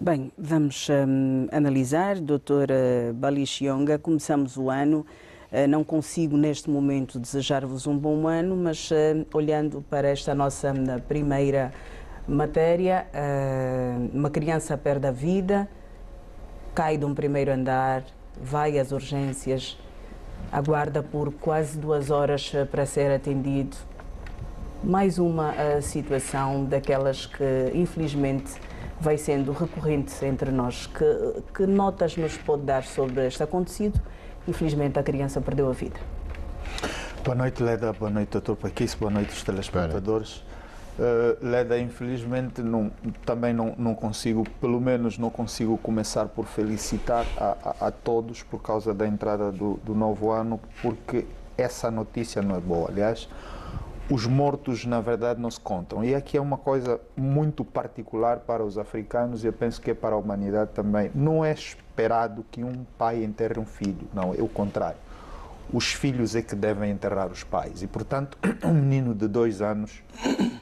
Bem, vamos analisar, doutora Balixionga, começamos o ano. Não consigo neste momento desejar-vos um bom ano, mas olhando para esta nossa primeira matéria, uma criança perde a vida, cai de um primeiro andar, vai às urgências, aguarda por quase 2 horas para ser atendido. Mais uma situação daquelas que, infelizmente, vai sendo recorrente entre nós. Que notas nos pode dar sobre este acontecido? Infelizmente, a criança perdeu a vida. Boa noite, Leda. Boa noite, doutor Paquice. Boa noite, os telespectadores. Leda, infelizmente, também não consigo, pelo menos não consigo começar por felicitar a todos por causa da entrada do novo ano, porque essa notícia não é boa. Aliás, os mortos, na verdade, não se contam. E aqui é uma coisa muito particular para os africanos e eu penso que é para a humanidade também. Não é esperado que um pai enterre um filho. Não, é o contrário. Os filhos é que devem enterrar os pais. E, portanto, um menino de 2 anos,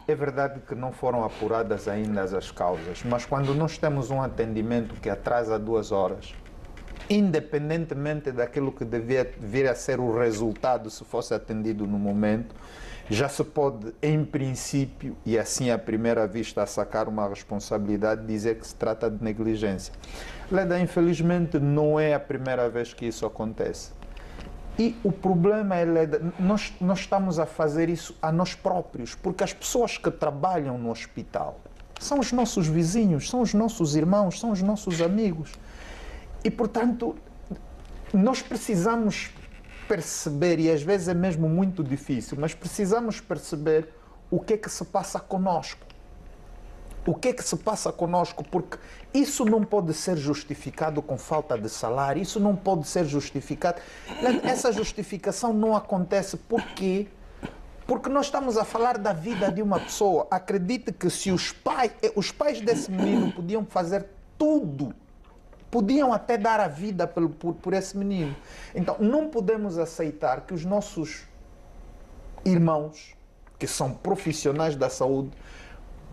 é verdade que não foram apuradas ainda as causas, mas quando nós temos um atendimento que atrasa 2 horas, independentemente daquilo que devia vir a ser o resultado se fosse atendido no momento, já se pode, em princípio, e assim à primeira vista a sacar uma responsabilidade, dizer que se trata de negligência. Leda, infelizmente, não é a primeira vez que isso acontece. E o problema é, Leda, nós estamos a fazer isso a nós próprios, porque as pessoas que trabalham no hospital são os nossos vizinhos, são os nossos irmãos, são os nossos amigos. E, portanto, nós precisamos perceber, e às vezes é mesmo muito difícil, mas precisamos perceber o que é que se passa conosco. O que é que se passa conosco? Porque isso não pode ser justificado com falta de salário, isso não pode ser justificado. Essa justificação não acontece porque nós estamos a falar da vida de uma pessoa. Acredite que se os pais desse menino podiam fazer tudo, podiam até dar a vida por esse menino. Então, não podemos aceitar que os nossos irmãos, que são profissionais da saúde,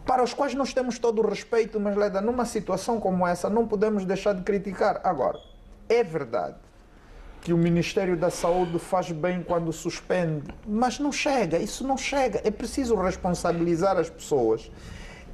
para os quais nós temos todo o respeito, mas, Leda, numa situação como essa, não podemos deixar de criticar. Agora, é verdade que o Ministério da Saúde faz bem quando suspende, mas não chega, isso não chega. É preciso responsabilizar as pessoas.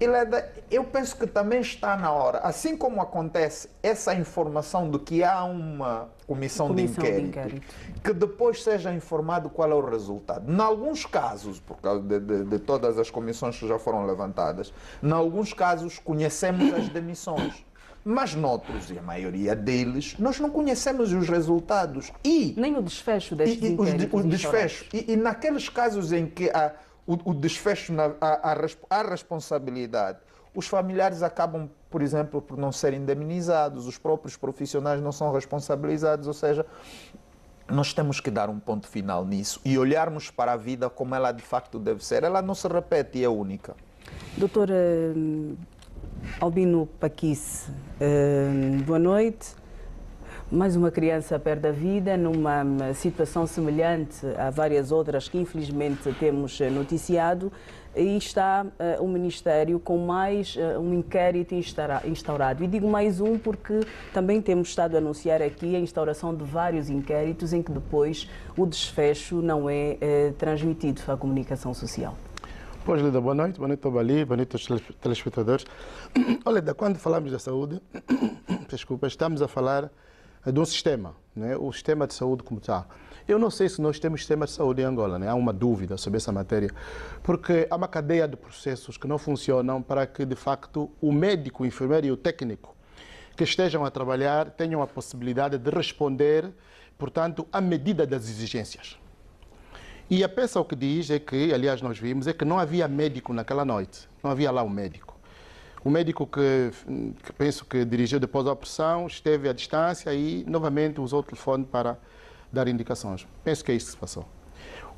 E, Leda, eu penso que também está na hora, assim como acontece essa informação de que há uma comissão de inquérito, que depois seja informado qual é o resultado. Em alguns casos, por causa de todas as comissões que já foram levantadas, em alguns casos conhecemos as demissões, mas noutros, e a maioria deles, nós não conhecemos os resultados. Nem o desfecho destes inquéritos. O desfecho. E naqueles casos em que o desfecho, a responsabilidade, os familiares acabam, por exemplo, por não serem indemnizados, os próprios profissionais não são responsabilizados, ou seja, nós temos que dar um ponto final nisso e olharmos para a vida como ela de facto deve ser. Ela não se repete e é única. Doutora Albino Paquice, boa noite. Mais uma criança perde a vida numa situação semelhante a várias outras que infelizmente temos noticiado, e está o Ministério com mais um inquérito instaurado. E digo mais um porque também temos estado a anunciar aqui a instauração de vários inquéritos em que depois o desfecho não é transmitido à comunicação social. Pois, Leda, boa noite Tobali, boa noite aos telespectadores. Olha, Leda, quando falamos da saúde, desculpa, estamos a falar de um sistema, né? O sistema de saúde como está. Eu não sei se nós temos sistema de saúde em Angola, né? Há uma dúvida sobre essa matéria, porque há uma cadeia de processos que não funcionam para que, de facto, o médico, o enfermeiro e o técnico que estejam a trabalhar tenham a possibilidade de responder, portanto, à medida das exigências. E a peça o que diz é que, aliás, nós vimos, é que não havia médico naquela noite, não havia lá um médico. O médico que penso que dirigiu depois a operação esteve à distância e novamente usou o telefone para dar indicações. Penso que é isso que se passou.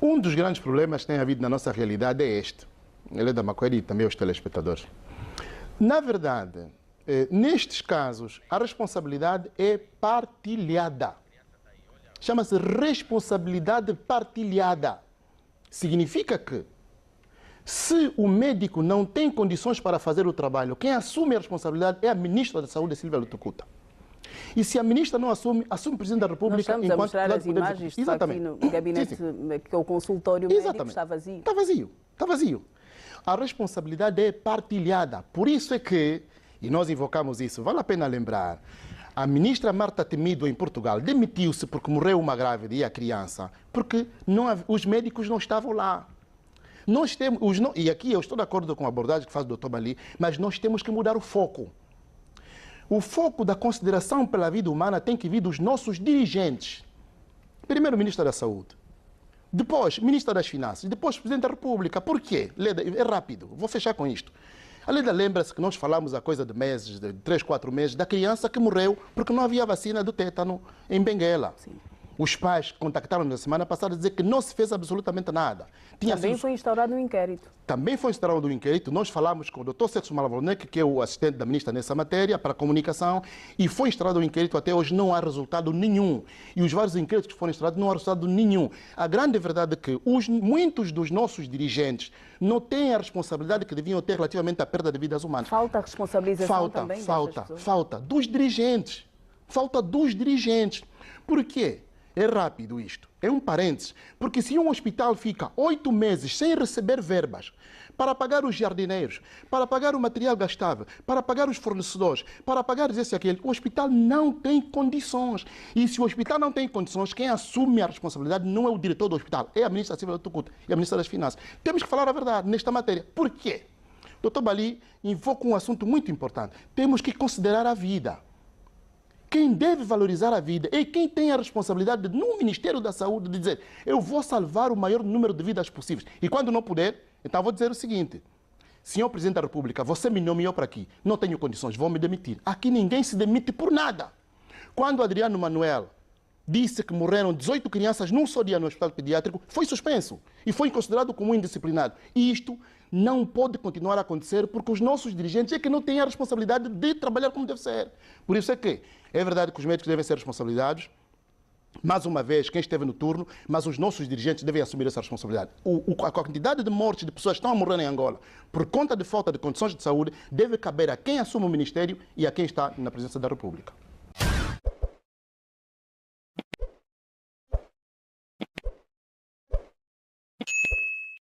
Um dos grandes problemas que tem havido na nossa realidade é este. Ele é da Maquari e também os telespectadores. Na verdade, nestes casos, a responsabilidade é partilhada. Chama-se responsabilidade partilhada. Significa que Se o médico não tem condições para fazer o trabalho, quem assume a responsabilidade é a ministra da Saúde, Silvia Lutucuta. E se a ministra não assume, assume o Presidente da República. Nós estamos a mostrar as imagens, de facto, aqui no gabinete, que é o consultório médico, está vazio. Está vazio, está vazio. A responsabilidade é partilhada. Por isso é que, e nós invocamos isso, vale a pena lembrar, a ministra Marta Temido, em Portugal, demitiu-se porque morreu uma grávida e a criança, porque os médicos não estavam lá. Nós temos, e aqui eu estou de acordo com a abordagem que faz o Dr. Bali, mas nós temos que mudar o foco. O foco da consideração pela vida humana tem que vir dos nossos dirigentes. Primeiro, Ministro da Saúde. Depois, Ministro das Finanças. Depois, Presidente da República. Por quê? Leda, é rápido. Vou fechar com isto. A Leda lembra-se que nós falamos há coisa de meses, de 3, 4 meses, da criança que morreu porque não havia vacina do tétano em Benguela. Sim. Os pais contactaram na semana passada a dizer que não se fez absolutamente nada. Também foi instaurado um inquérito. Também foi instaurado um inquérito. Nós falamos com o Dr. Sexo Malavolnek, que é o assistente da ministra nessa matéria, para a comunicação, e foi instaurado um inquérito. Até hoje não há resultado nenhum. E os vários inquéritos que foram instaurados não há resultado nenhum. A grande verdade é que muitos dos nossos dirigentes não têm a responsabilidade que deviam ter relativamente à perda de vidas humanas. Falta a responsabilização também Falta dos dirigentes. Falta dos dirigentes. Por quê? É rápido isto, é um parênteses, porque se um hospital fica 8 meses sem receber verbas para pagar os jardineiros, para pagar o material gastável, para pagar os fornecedores, para pagar esse e aquele, o hospital não tem condições. E se o hospital não tem condições, quem assume a responsabilidade não é o diretor do hospital, é a ministra Silvia Lutucuta e a ministra das Finanças. Temos que falar a verdade nesta matéria. Por quê? Dr. Bali invoca um assunto muito importante. Temos que considerar a vida. Quem deve valorizar a vida é quem tem a responsabilidade no Ministério da Saúde de dizer eu vou salvar o maior número de vidas possíveis. E quando não puder, então vou dizer o seguinte: senhor Presidente da República, você me nomeou para aqui, não tenho condições, vou me demitir. Aqui ninguém se demite por nada. Quando Adriano Manuel disse que morreram 18 crianças num só dia no hospital pediátrico, foi suspenso e foi considerado como indisciplinado. E isto não pode continuar a acontecer porque os nossos dirigentes é que não têm a responsabilidade de trabalhar como deve ser. Por isso é que é verdade que os médicos devem ser responsabilizados, mais uma vez, quem esteve no turno, mas os nossos dirigentes devem assumir essa responsabilidade. A quantidade de mortes de pessoas que estão a morrer em Angola por conta de falta de condições de saúde deve caber a quem assume o Ministério e a quem está na presidência da República.